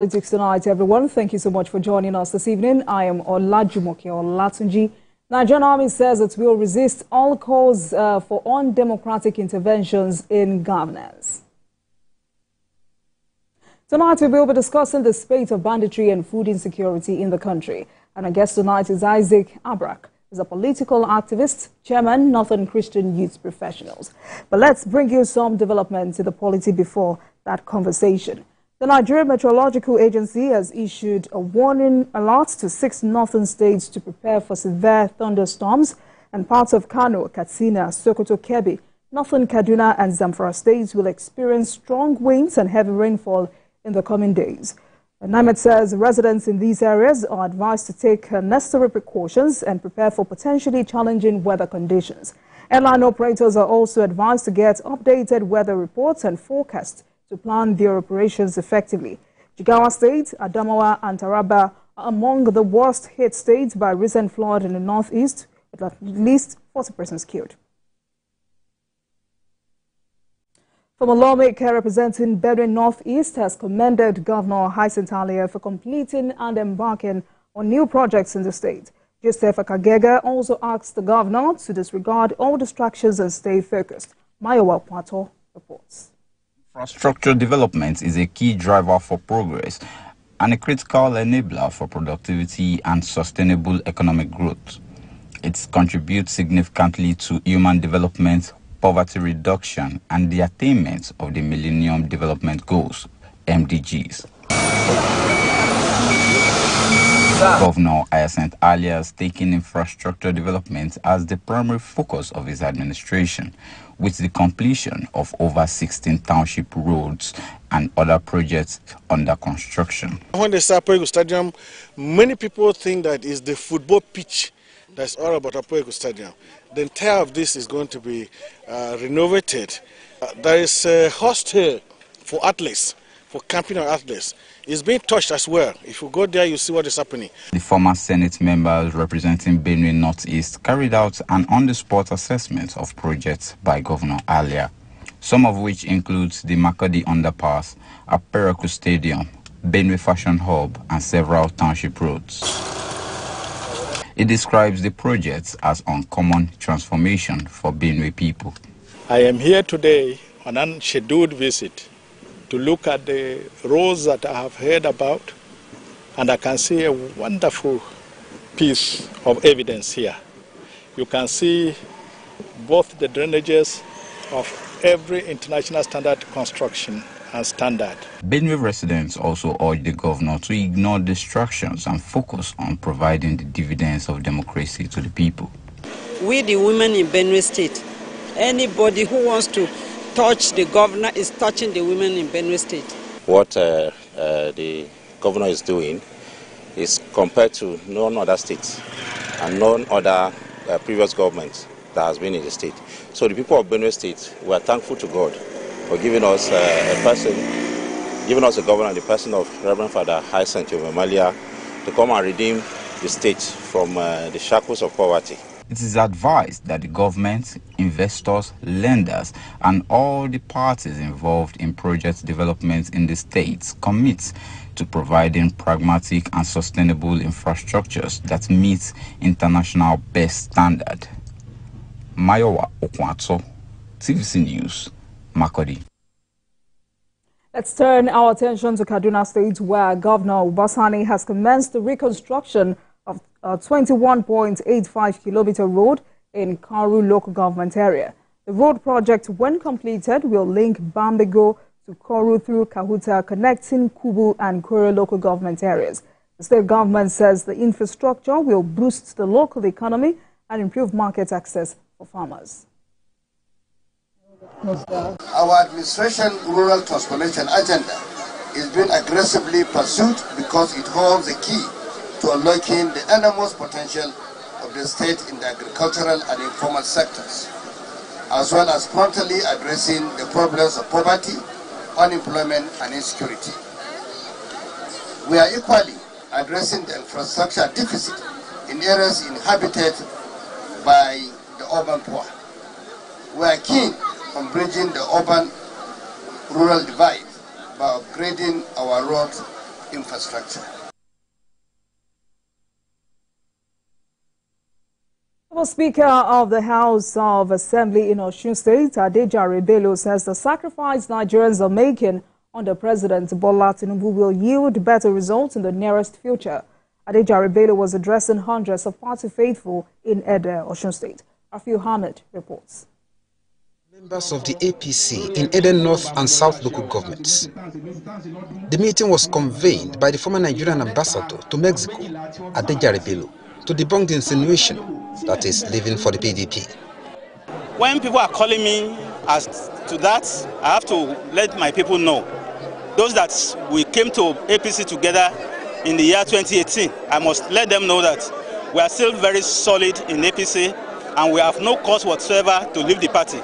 Politics tonight, everyone. Thank you so much for joining us this evening. I am Olajumoke Olatunji. Nigerian Army says it will resist all calls for undemocratic interventions in governance. Tonight, we will be discussing the spate of banditry and food insecurity in the country. And our guest tonight is Isaac Abrak. He's a political activist, chairman, Northern Christian Youth Professionals. But let's bring you some developments in the polity before that conversation. The Nigerian Meteorological Agency has issued a warning alert to 6 northern states to prepare for severe thunderstorms, and parts of Kano, Katsina, Sokoto, Kebbi, northern Kaduna and Zamfara states will experience strong winds and heavy rainfall in the coming days. NIMET says residents in these areas are advised to take necessary precautions and prepare for potentially challenging weather conditions. Airline operators are also advised to get updated weather reports and forecasts to plan their operations effectively. Jigawa State, Adamawa and Taraba are among the worst hit states by recent flood in the northeast, with at least 40 persons killed. Former lawmaker representing Benue Northeast has commended Governor Hyacinth Alia for completing and embarking on new projects in the state. Joseph Akagega also asked the governor to disregard all distractions and stay focused. Mayowa Pato reports. Infrastructure development is a key driver for progress and a critical enabler for productivity and sustainable economic growth. It contributes significantly to human development, poverty reduction, and the attainment of the Millennium Development Goals, MDGs. Governor Hyacinth Alia has taken infrastructure development as the primary focus of his administration, with the completion of over 16 township roads and other projects under construction. When they start Apoego Stadium, many people think that is the football pitch that's all about Apoego Stadium. The entire of this is going to be renovated. There is a hostel for athletes, for camping on athletes. It's being touched as well. If you go there, you see what is happening. The former Senate members representing Benue Northeast carried out an on-the-spot assessment of projects by Governor Alia, some of which includes the Makodi Underpass, Apereku Stadium, Benue Fashion Hub, and several township roads. It describes the projects as uncommon transformation for Benue people. I am here today on an unscheduled visit to look at the roads that I have heard about, and I can see a wonderful piece of evidence here. You can see both the drainages of every international standard construction and standard. Benue residents also urged the governor to ignore distractions and focus on providing the dividends of democracy to the people. We, the women in Benue State, anybody who wants to touch the governor is touching the women in Benue State. What the governor is doing is compared to none other states and none other previous governments that has been in the state. So the people of Benue State, we are thankful to God for giving us a governor in the person of Reverend Father Hyacinth Alia to come and redeem the state from the shackles of poverty. It is advised that the government, investors, lenders, and all the parties involved in project development in the states commit to providing pragmatic and sustainable infrastructures that meet international best standard. Mayowa Okwato, TVC News, Makodi. Let's turn our attention to Kaduna State, where Governor Ubasani has commenced the reconstruction of a 21.85-kilometer road in Karu local government area. The road project, when completed, will link Bambego to Karu through Kahuta, connecting Kubu and Kuru local government areas. The state government says the infrastructure will boost the local economy and improve market access for farmers. Our administration rural transformation agenda is being aggressively pursued because it holds the key to unlocking the enormous potential of the state in the agricultural and informal sectors, as well as promptly addressing the problems of poverty, unemployment, and insecurity. We are equally addressing the infrastructure deficit in areas inhabited by the urban poor. We are keen on bridging the urban-rural divide by upgrading our roads infrastructure. The Speaker of the House of Assembly in Osun State, Adejare Bello, says the sacrifice Nigerians are making under President Bola Tinubu will yield better results in the nearest future. Adejare Bello was addressing hundreds of party faithful in Ede, Osun State. Rafiu Hamid reports. Members of the APC in Eden North and South local governments. The meeting was convened by the former Nigerian ambassador to Mexico, Adejare Bello, to debunk the insinuation that is leaving for the PDP. When people are calling me as to that, I have to let my people know. Those that we came to APC together in the year 2018, I must let them know that we are still very solid in APC and we have no cause whatsoever to leave the party.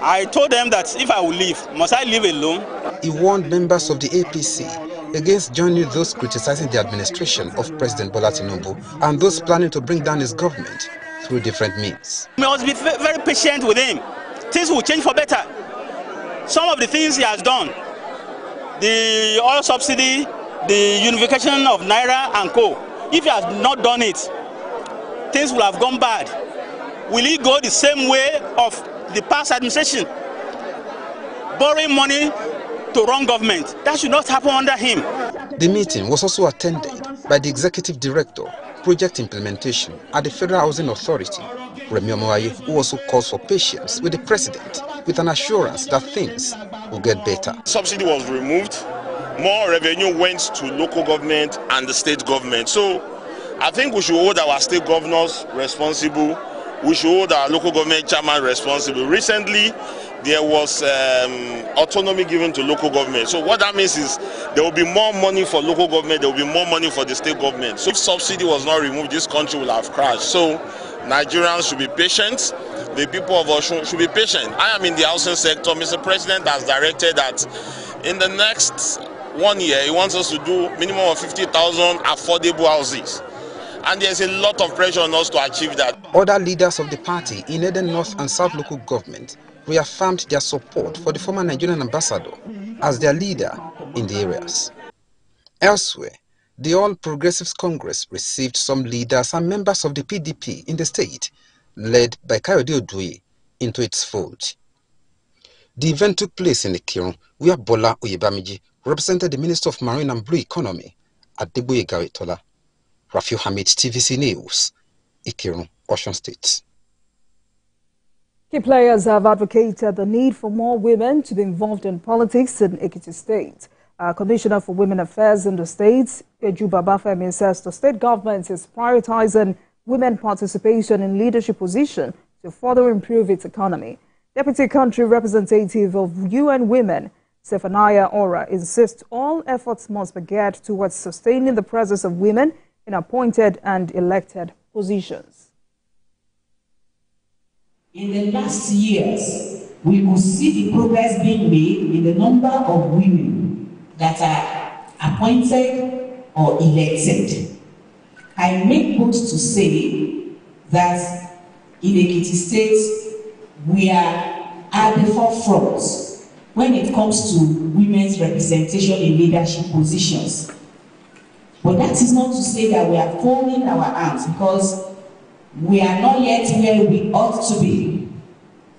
I told them that if I will leave, must I leave alone? He warned members of the APC against joining those criticizing the administration of President Bola Tinubu and those planning to bring down his government through different means. We must be very patient with him. Things will change for better. Some of the things he has done, the oil subsidy, the unification of Naira and co, if he has not done it, things will have gone bad. Will he go the same way of the past administration, borrowing money to wrong government? That should not happen under him. The meeting was also attended by the Executive Director, Project Implementation at the Federal Housing Authority, Remi Omoaye, who also calls for patience with the President with an assurance that things will get better. Subsidy was removed, more revenue went to local government and the state government. So I think we should hold our state governors responsible. We should hold our local government chairman responsible. Recently, there was autonomy given to local government. So what that means is there will be more money for local government, there will be more money for the state government. So if subsidy was not removed, this country will have crashed. So Nigerians should be patient. The people of Osun should be patient. I am in the housing sector. Mr. President has directed that in the next 1 year, he wants us to do minimum of 50,000 affordable houses. And there's a lot of pressure on us to achieve that. Other leaders of the party in Eden North and South local government reaffirmed their support for the former Nigerian ambassador as their leader in the areas. Elsewhere, the All Progressives Congress received some leaders and members of the PDP in the state, led by Kayode Oduye, into its fold. The event took place in Ikirun, where Bola Oyebamiji represented the Minister of Marine and Blue Economy, Adeboye Garetola. Rafiu Hamid, TVC News, Ikirun, Osun State. Key players have advocated the need for more women to be involved in politics in Ekiti State. Commissioner for Women Affairs in the state, Eju Babafemi, says the state government is prioritizing women participation in leadership positions to further improve its economy. Deputy Country Representative of UN Women, Zephaniah Ora, insists all efforts must be geared towards sustaining the presence of women in appointed and elected positions. In the last years, we could see the progress being made in the number of women that are appointed or elected. I make bold to say that in Ekiti State, we are at the forefront when it comes to women's representation in leadership positions. But that is not to say that we are folding our arms, because we are not yet where we ought to be.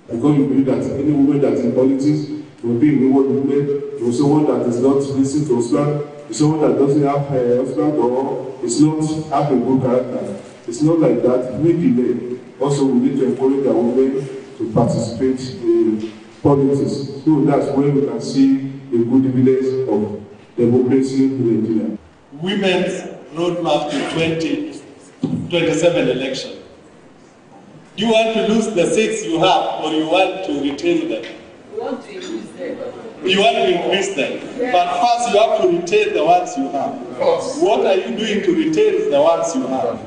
I can't believe that any woman that is in politics will be a woman, or someone that is not listening to husband, someone that doesn't have a husband, or is not have a good character. It's not like that. We delay. Also, we need to encourage our women to participate in politics. So that's where we can see a good evidence of democracy in Nigeria. Women's roadmap to 2027 election. Do you want to lose the seats you have, or you want to retain them? We want to increase them. You want to increase them. Yeah. But first you have to retain the ones you have. What are you doing to retain the ones you have?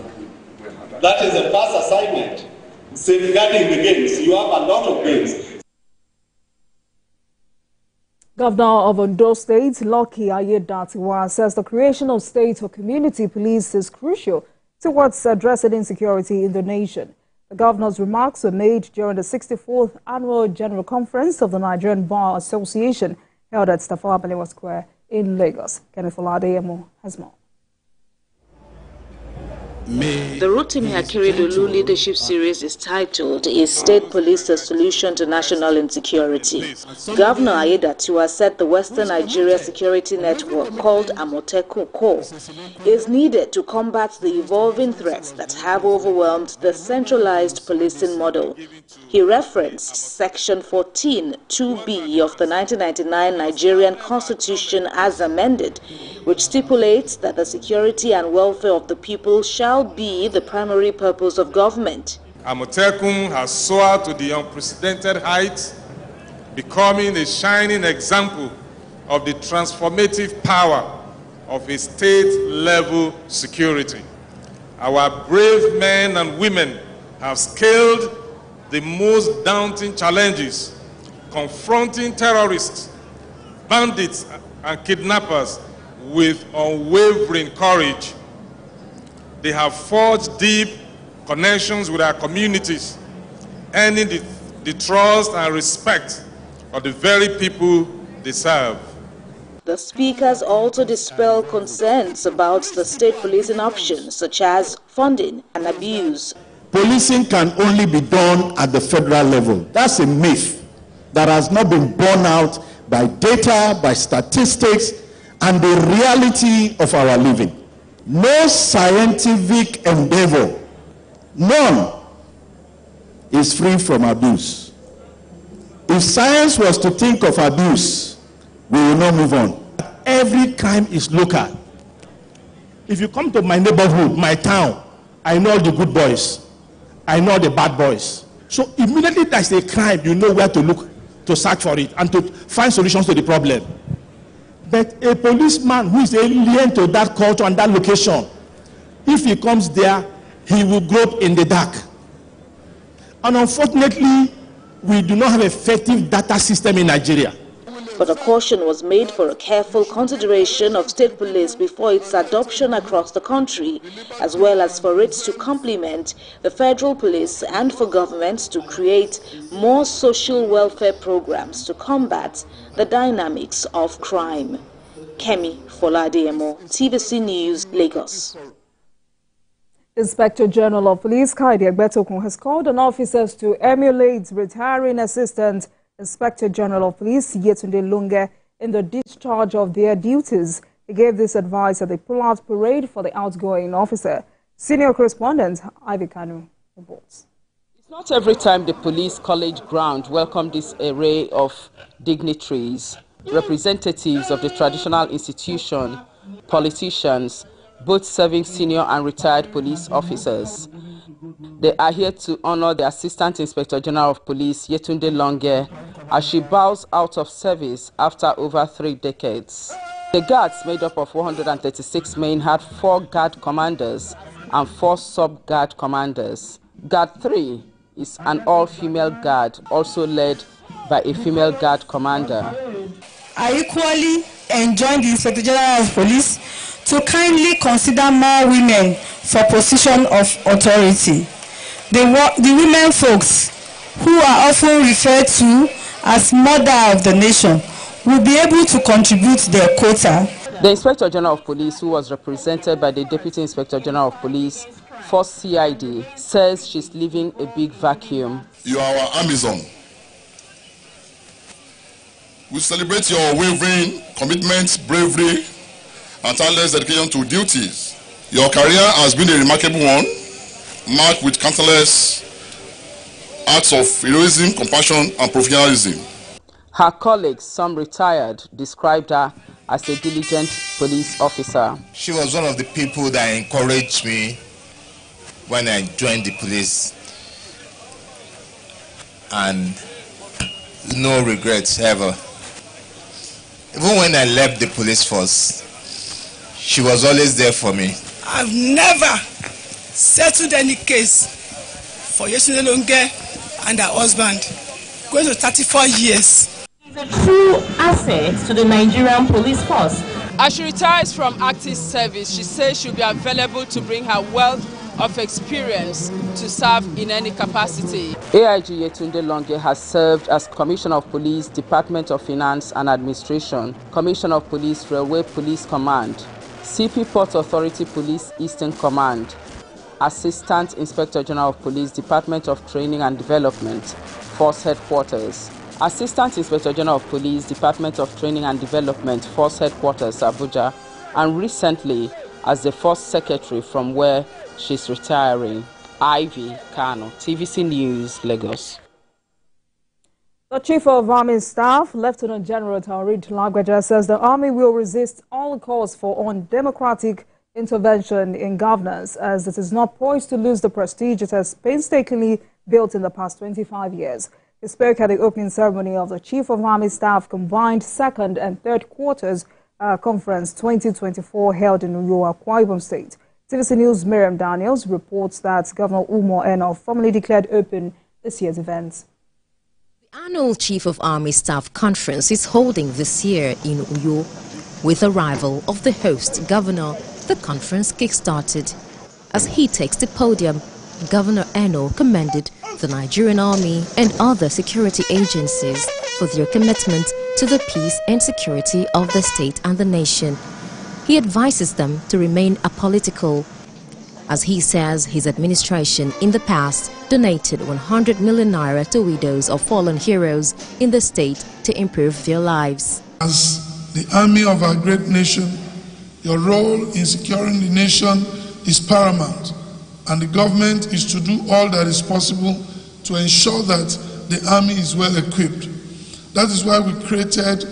That is the first assignment. Safeguarding the gains. You have a lot of gains. Governor of Ondo State, Lucky Ayedatiwa, says the creation of state or community police is crucial towards addressing insecurity in the nation. The governor's remarks were made during the 64th Annual General Conference of the Nigerian Bar Association held at Tafawa Balewa Square in Lagos. Kenneth Oladeyemo has more. The Rotimi Akeredolu leadership series is titled "Is State Police the Solution to National Insecurity?" Governor Aiyedatiwa said the Western Nigeria security network called Amotekun Corps is needed to combat the evolving threats that have overwhelmed the centralized policing model. He referenced Section 14 2B of the 1999 Nigerian Constitution as amended, which stipulates that the security and welfare of the people shall be the primary purpose of government. Amotekun has soared to the unprecedented heights, becoming a shining example of the transformative power of a state-level security. Our brave men and women have scaled the most daunting challenges, confronting terrorists, bandits, and kidnappers with unwavering courage. They have forged deep connections with our communities, earning the trust and respect of the very people they serve. The speakers also dispel concerns about the state policing options, such as funding and abuse. Policing can only be done at the federal level. That's a myth that has not been borne out by data, by statistics, and the reality of our living. No scientific endeavor, none, is free from abuse. If science was to think of abuse, we will not move on. Every crime is local. If you come to my neighborhood, my town, I know the good boys, I know the bad boys. So immediately there's a crime, you know where to look, to search for it, and to find solutions to the problem. But a policeman who is alien to that culture and that location, if he comes there, he will grope in the dark. And unfortunately, we do not have an effective data system in Nigeria. But a caution was made for a careful consideration of state police before its adoption across the country, as well as for it to complement the federal police and for governments to create more social welfare programs to combat the dynamics of crime. Kemi Foladeyemo, TVC News, Lagos. Inspector General of Police Kaide Egbetokun has called on officers to emulate retiring Assistant Inspector General of Police Yetunde Lunge in the discharge of their duties. He gave this advice at the pull-out parade for the outgoing officer. Senior correspondent Ivy Kanu reports. It's not every time the police college ground welcomed this array of dignitaries, representatives of the traditional institution, politicians, both serving senior and retired police officers. They are here to honor the Assistant Inspector General of Police, Yetunde Lunge, as she bows out of service after over 3 decades. The guards, made up of 136 men, had 4 guard commanders and 4 sub-guard commanders. Guard 3 is an all-female guard, also led by a female guard commander. I equally enjoin the Inspector General of Police to kindly consider more women for position of authority. The women folks, who are often referred to as mother of the nation, will be able to contribute their quota. The Inspector General of Police, who was represented by the Deputy Inspector General of Police for CID, says she's leaving a big vacuum. You are our Amazon. We celebrate your unwavering commitment, bravery, and tireless dedication to duties. Your career has been a remarkable one, marked with countless acts of heroism, compassion, and professionalism. Her colleagues, some retired, described her as a diligent police officer. She was one of the people that encouraged me when I joined the police, and no regrets ever. Even when I left the police force, she was always there for me. I've never settled any case for Yetunde Lunge and her husband, going to 34 years. She's a true asset to the Nigerian police force. As she retires from active service, she says she'll be available to bring her wealth of experience to serve in any capacity. AIG Yetunde Longe has served as Commissioner of Police, Department of Finance and Administration, Commissioner of Police, Railway Police Command, CP Port Authority Police Eastern Command, Assistant Inspector General of Police, Department of Training and Development, Force Headquarters, Assistant Inspector General of Police, Department of Training and Development, Force Headquarters, Abuja, and recently as the First Secretary from where she's retiring. Ivy Kano, TVC News, Lagos. The Chief of Army Staff, Lieutenant General Taoreed Lagbaja, says the Army will resist all calls for undemocratic intervention in governance, as it is not poised to lose the prestige it has painstakingly built in the past 25 years. He spoke at the opening ceremony of the Chief of Army Staff Combined Second and Third Quarters Conference 2024 held in Uyo, Akwa Ibom State. TVC News' Miriam Daniels reports that Governor Umo Eno formally declared open this year's event. The annual Chief of Army Staff Conference is holding this year in Uyo. With the arrival of the host governor, the conference kick-started. As he takes the podium, Governor Eno commended the Nigerian Army and other security agencies for their commitment to the peace and security of the state and the nation. He advises them to remain apolitical, as he says his administration in the past donated 100 million naira to widows of fallen heroes in the state to improve their lives. As the army of our great nation, your role in securing the nation is paramount, and the government is to do all that is possible to ensure that the army is well equipped. That is why we created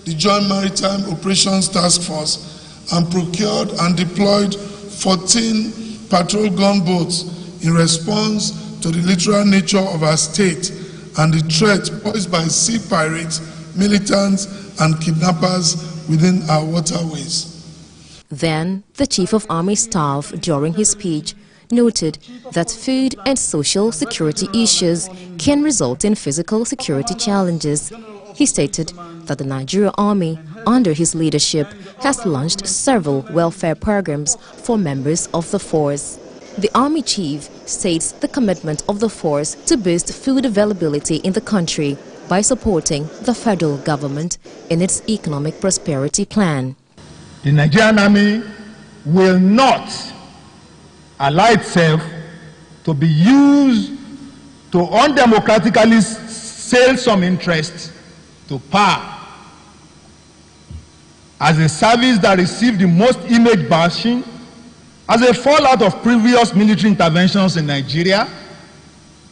the Joint Maritime Operations Task Force and procured and deployed 14 patrol gunboats in response to the literal nature of our state and the threat posed by sea pirates, militants, and kidnappers within our waterways. Then, the Chief of Army Staff, during his speech, noted that food and social security issues can result in physical security challenges. He stated that the Nigerian Army, under his leadership, has launched several welfare programs for members of the force. The Army Chief states the commitment of the force to boost food availability in the country by supporting the federal government in its economic prosperity plan. The Nigerian Army will not allow itself to be used to undemocratically sell some interest to power as a service that received the most image bashing as a fallout of previous military interventions in Nigeria.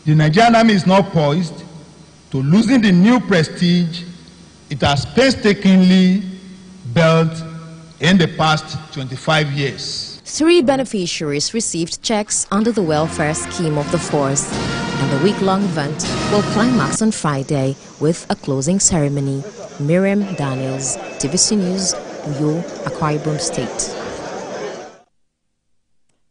The Nigerian Army is now poised to losing the new prestige it has painstakingly built in the past 25 years. 3 beneficiaries received checks under the welfare scheme of the force, and the week-long event will climax on Friday with a closing ceremony. Miriam Daniels, TVC News, Uyo, Akwa Ibom State.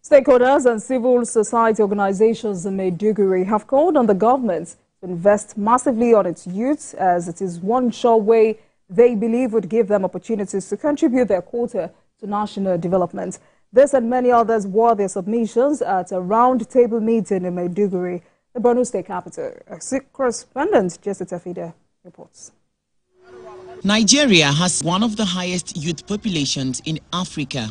Stakeholders and civil society organizations in Maiduguri have called on the government to invest massively on its youth, as it is one sure way they believe would give them opportunities to contribute their quota to national development. This and many others were their submissions at a round-table meeting in Maiduguri, the Borno State capital. Correspondent Jesse Tafida reports. Nigeria has one of the highest youth populations in Africa,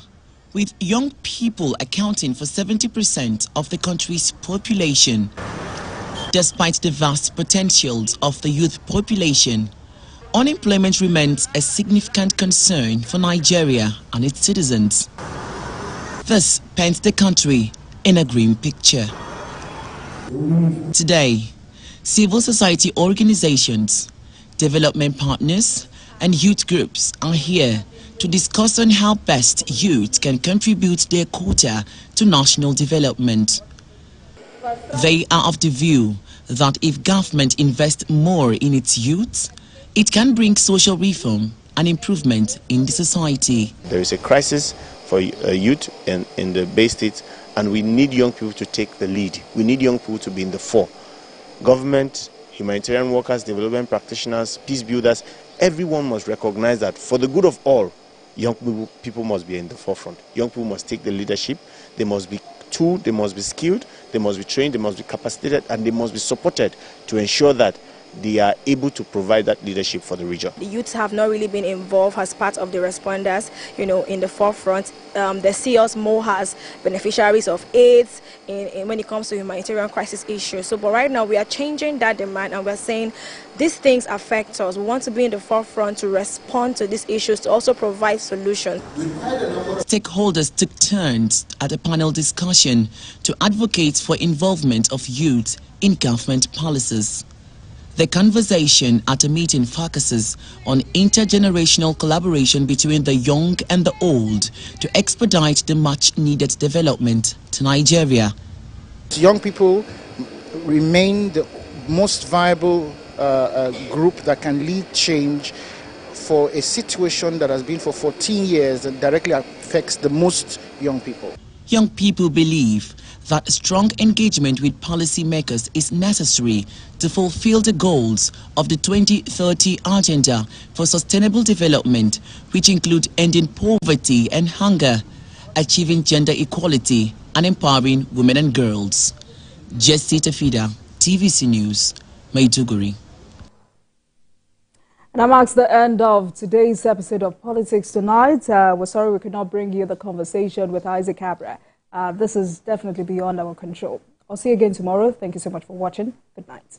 with young people accounting for 70% of the country's population. Despite the vast potentials of the youth population, unemployment remains a significant concern for Nigeria and its citizens. This paints the country in a grim picture. Today, civil society organizations, development partners, and youth groups are here to discuss on how best youth can contribute their quota to national development. They are of the view that if government invests more in its youth, it can bring social reform and improvement in the society. There is a crisis for youth in the Bay State, and we need young people to take the lead. We need young people to be in the fore. Government, humanitarian workers, development practitioners, peace builders, everyone must recognize that for the good of all, young people must be in the forefront. Young people must take the leadership. They must be Two, they must be skilled, they must be trained, they must be capacitated, and they must be supported to ensure that they are able to provide that leadership for the region. The youths have not really been involved as part of the responders, in the forefront. They see us more as beneficiaries of AIDS when it comes to humanitarian crisis issues. But right now we are changing that demand, and we're saying these things affect us. We want to be in the forefront to respond to these issues, to also provide solutions. Stakeholders took turns at a panel discussion to advocate for involvement of youth in government policies. The conversation at a meeting focuses on intergenerational collaboration between the young and the old to expedite the much-needed development to Nigeria. Young people remain the most viable group that can lead change for a situation that has been for 14 years and directly affects the most young people. Young people believe that strong engagement with policymakers is necessary to fulfill the goals of the 2030 Agenda for Sustainable Development, which include ending poverty and hunger, achieving gender equality, and empowering women and girls. Jessie Tafida, TVC News, Maiduguri. And that marks the end of today's episode of Politics Tonight. We're sorry we could not bring you the conversation with Isaac Abra. This is definitely beyond our control. I'll see you again tomorrow. Thank you so much for watching. Good night.